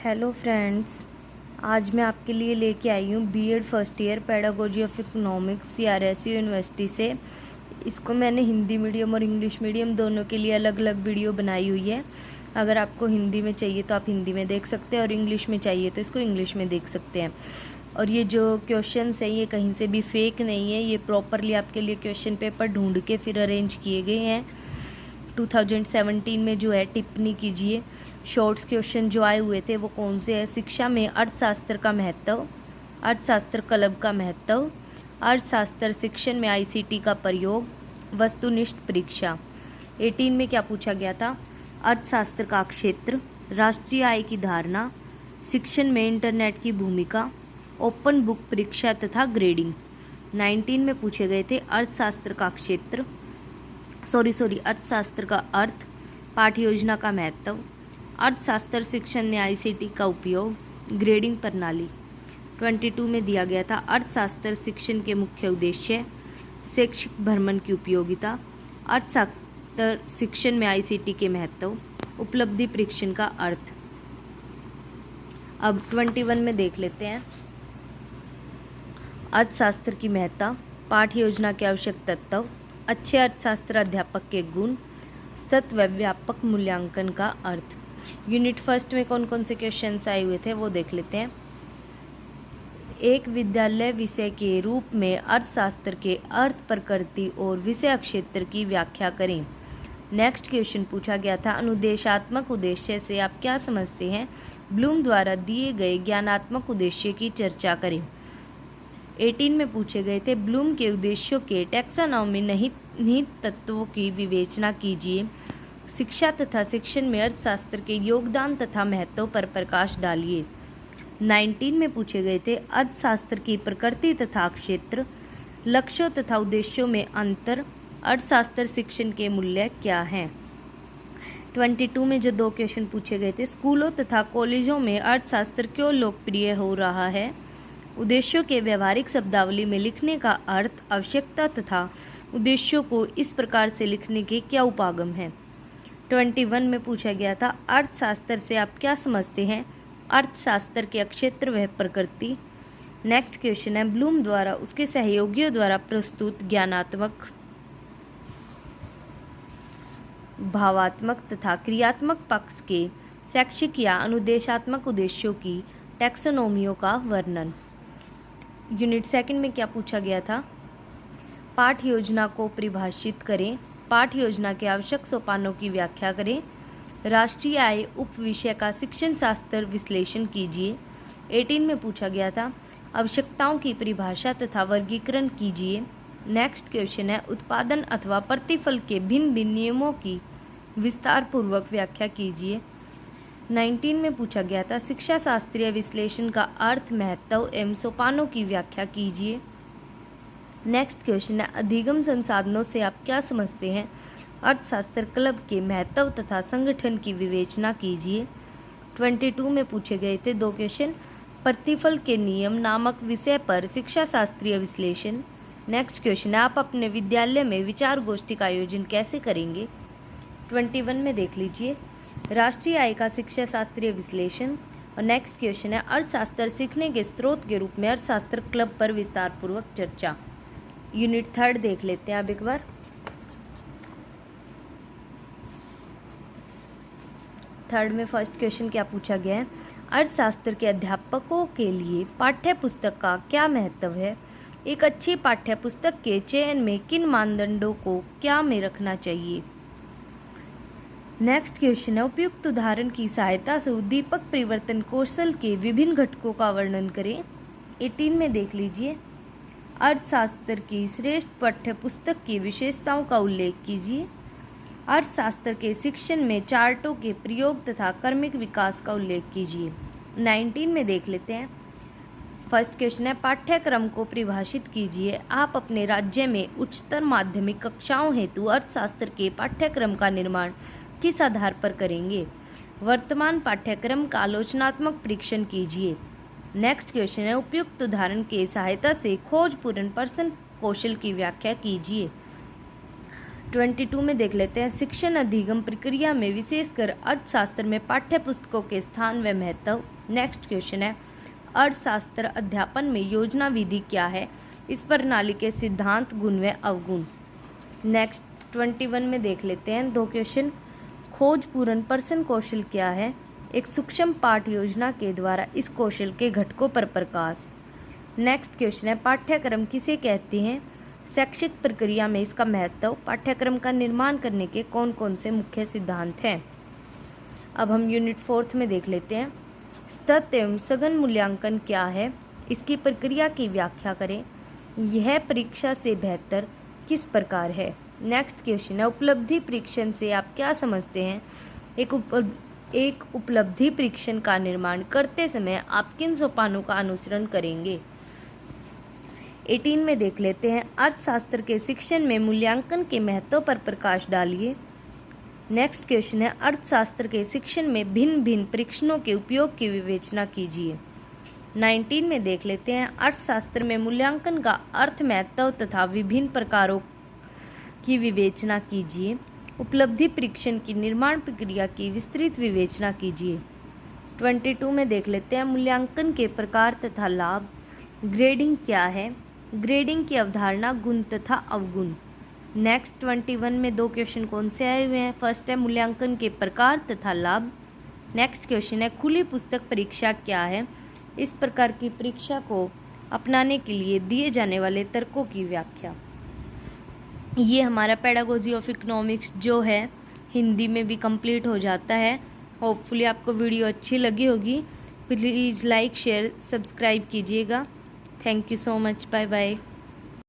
Hello friends, आज मैं आपके लिए लेके आई हूँ BEd first year pedagogy of economics CRSU university से। इसको मैंने हिंदी मीडियम और इंग्लिश मीडियम दोनों के लिए अलग अलग वीडियो बनाई हुई है। अगर आपको हिंदी में चाहिए तो आप हिंदी में देख सकते हैं और इंग्लिश में चाहिए तो इसको इंग्लिश में देख सकते हैं। और ये जो क्वेश्चंस हैं ये कहीं से भी फेक नहीं है, ये प्रॉपरली आपके लिए क्वेश्चन पेपर ढूंढ के फिर अरेंज किए गए हैं। 2017 में जो है टिप्पणी कीजिए। शॉर्ट्स क्वेश्चन जो आए हुए थे वो कौन से हैं? शिक्षा में अर्थशास्त्र का महत्व, अर्थशास्त्र क्लब का महत्व, अर्थशास्त्र शिक्षण में आईसीटी का प्रयोग, वस्तुनिष्ठ परीक्षा। 18 में क्या पूछा गया था? अर्थशास्त्र का क्षेत्र, राष्ट्रीय आय की धारणा, शिक्षण में इंटरनेट की भूमिका, ओपन बुक परीक्षा तथा ग्रेडिंग। 19 में पूछे गए थे अर्थशास्त्र का क्षेत्र अर्थशास्त्र का अर्थ, पाठ्य योजना का महत्व, अर्थशास्त्र शिक्षण में आईसीटी का उपयोग, ग्रेडिंग प्रणाली। 22 में दिया गया था अर्थशास्त्र शिक्षण के मुख्य उद्देश्य, शैक्षिक भ्रमण की उपयोगिता, अर्थशास्त्र शिक्षण में आईसीटी के महत्व, उपलब्धि परीक्षण का अर्थ। अब 21 में देख लेते हैं अर्थशास्त्र की महत्ता, पाठ्य योजना के आवश्यक तत्व, अच्छे अर्थशास्त्र अध्यापक के गुण, सतत व व्यापक मूल्यांकन का अर्थ। यूनिट फर्स्ट में कौन कौन से क्वेश्चंस आए हुए थे वो देख लेते हैं। एक विद्यालय विषय के रूप में अर्थशास्त्र के अर्थ, प्रकृति और विषय क्षेत्र की व्याख्या करें। नेक्स्ट क्वेश्चन पूछा गया था अनुदेशात्मक उद्देश्य से आप क्या समझते हैं? ब्लूम द्वारा दिए गए ज्ञानात्मक उद्देश्य की चर्चा करें। 18 में पूछे गए थे ब्लूम के उद्देश्यों के टैक्सोनॉमी निहित तत्वों की विवेचना कीजिए। शिक्षा तथा शिक्षण में अर्थशास्त्र के योगदान तथा महत्व पर प्रकाश डालिए। 19 में पूछे गए थे अर्थशास्त्र की प्रकृति तथा क्षेत्र, लक्ष्यों तथा उद्देश्यों में अंतर, अर्थशास्त्र शिक्षण के मूल्य क्या हैं। 22 में जो दो क्वेश्चन पूछे गए थे स्कूलों तथा कॉलेजों में अर्थशास्त्र क्यों लोकप्रिय हो रहा है, उद्देश्यों के व्यवहारिक शब्दावली में लिखने का अर्थ, आवश्यकता तथा उद्देश्यों को इस प्रकार से लिखने के क्या उपागम हैं। 21 में पूछा गया था अर्थशास्त्र से आप क्या समझते हैं? अर्थशास्त्र के क्षेत्र व प्रकृति। नेक्स्ट क्वेश्चन है ब्लूम द्वारा उसके सहयोगियों द्वारा प्रस्तुत ज्ञानात्मक, भावात्मक तथा क्रियात्मक पक्ष के शैक्षिक या अनुदेशात्मक उद्देश्यों की टैक्सोनोमियों का वर्णन। यूनिट सेकंड में क्या पूछा गया था? पाठ्य योजना को परिभाषित करें, पाठ्य योजना के आवश्यक सोपानों की व्याख्या करें, राष्ट्रीय आय उप विषय का शिक्षण शास्त्र विश्लेषण कीजिए। 18 में पूछा गया था आवश्यकताओं की परिभाषा तथा वर्गीकरण कीजिए। नेक्स्ट क्वेश्चन है उत्पादन अथवा प्रतिफल के भिन्न भिन्न नियमों की विस्तार पूर्वक व्याख्या कीजिए। 19 में पूछा गया था शिक्षा शास्त्रीय विश्लेषण का अर्थ, महत्व एवं सोपानों की व्याख्या कीजिए। नेक्स्ट क्वेश्चन है अधिगम संसाधनों से आप क्या समझते हैं? अर्थशास्त्र क्लब के महत्व तथा संगठन की विवेचना कीजिए। 22 में पूछे गए थे दो क्वेश्चन प्रतिफल के नियम नामक विषय पर शिक्षा शास्त्रीय विश्लेषण। नेक्स्ट क्वेश्चन है आप अपने विद्यालय में विचार गोष्ठी का आयोजन कैसे करेंगे। 21 में देख लीजिए राष्ट्रीय आय का शिक्षा शास्त्रीय विश्लेषण। और नेक्स्ट क्वेश्चन है अर्थशास्त्र सीखने के स्रोत के रूप में अर्थशास्त्र क्लब पर विस्तार पूर्वक चर्चा। यूनिट थर्ड देख लेते हैं अब एक बार। थर्ड में फर्स्ट क्वेश्चन क्या पूछा गया है? अर्थशास्त्र के अध्यापकों के लिए पाठ्य पुस्तक का क्या महत्व है? एक अच्छी पाठ्य पुस्तक के चयन में किन मानदंडों को क्या में रखना चाहिए। नेक्स्ट क्वेश्चन है उपयुक्त उदाहरण की सहायता से उद्दीपक परिवर्तन कौशल के विभिन्न घटकों का वर्णन करें। 18 में देख लीजिए अर्थशास्त्र की श्रेष्ठ पाठ्य पुस्तक की विशेषताओं का उल्लेख कीजिए। अर्थशास्त्र के शिक्षण में चार्टों के प्रयोग तथा कर्मिक विकास का उल्लेख कीजिए। 19 में देख लेते हैं फर्स्ट क्वेश्चन है पाठ्यक्रम को परिभाषित कीजिए। आप अपने राज्य में उच्चतर माध्यमिक कक्षाओं हेतु अर्थशास्त्र के पाठ्यक्रम का निर्माण किस आधार पर करेंगे? वर्तमान पाठ्यक्रम का आलोचनात्मक परीक्षण कीजिए। नेक्स्ट क्वेश्चन है उपयुक्त उदाहरण के सहायता से खोजपूर्ण प्रश्न कौशल की व्याख्या कीजिए। 22 में देख लेते हैं, शिक्षण अधिगम प्रक्रिया में विशेषकर अर्थशास्त्र में पाठ्य पुस्तकों के स्थान व महत्व। नेक्स्ट क्वेश्चन है, अर्थशास्त्र अध्यापन में योजना विधि क्या है, इस प्रणाली के सिद्धांत, गुण व अवगुण। नेक्स्ट 21 में देख लेते हैं 2 क्वेश्चन, खोज पूर्ण प्रश्न कौशल क्या है, एक सूक्ष्म पाठ योजना के द्वारा इस कौशल के घटकों पर प्रकाश। नेक्स्ट क्वेश्चन है, पाठ्यक्रम किसे कहते हैं, शैक्षिक प्रक्रिया में इसका महत्व, पाठ्यक्रम का निर्माण करने के कौन कौन से मुख्य सिद्धांत हैं। अब हम यूनिट 4 में देख लेते हैं, सतत एवं सघन मूल्यांकन क्या है, इसकी प्रक्रिया की व्याख्या करें, यह परीक्षा से बेहतर किस प्रकार है। नेक्स्ट क्वेश्चन है, उपलब्धि परीक्षण से आप क्या समझते हैं, एक उपलब्धि परीक्षण का निर्माण करते समय आप किन सोपानों का अनुसरण करेंगे। 18 में देख लेते हैं, अर्थशास्त्र के शिक्षण में मूल्यांकन के महत्व पर प्रकाश डालिए। नेक्स्ट क्वेश्चन है, अर्थशास्त्र के शिक्षण में भिन्न भिन्न परीक्षणों के उपयोग की विवेचना कीजिए। 19 में देख लेते हैं, अर्थशास्त्र में मूल्यांकन का अर्थ, महत्व तथा विभिन्न प्रकारों की विवेचना कीजिए। उपलब्धि परीक्षण की निर्माण प्रक्रिया की विस्तृत विवेचना कीजिए। 22 में देख लेते हैं, मूल्यांकन के प्रकार तथा लाभ, ग्रेडिंग क्या है, ग्रेडिंग की अवधारणा, गुण तथा अवगुण। नेक्स्ट 21 में 2 क्वेश्चन कौन से आए हुए हैं, फर्स्ट है मूल्यांकन के प्रकार तथा लाभ। नेक्स्ट क्वेश्चन है, खुली पुस्तक परीक्षा क्या है, इस प्रकार की परीक्षा को अपनाने के लिए दिए जाने वाले तर्कों की व्याख्या। ये हमारा पेडागोजी ऑफ इकोनॉमिक्स जो है हिंदी में भी कंप्लीट हो जाता है। होपफुली आपको वीडियो अच्छी लगी होगी। प्लीज़ लाइक, शेयर, सब्सक्राइब कीजिएगा। Thank you so much, bye bye.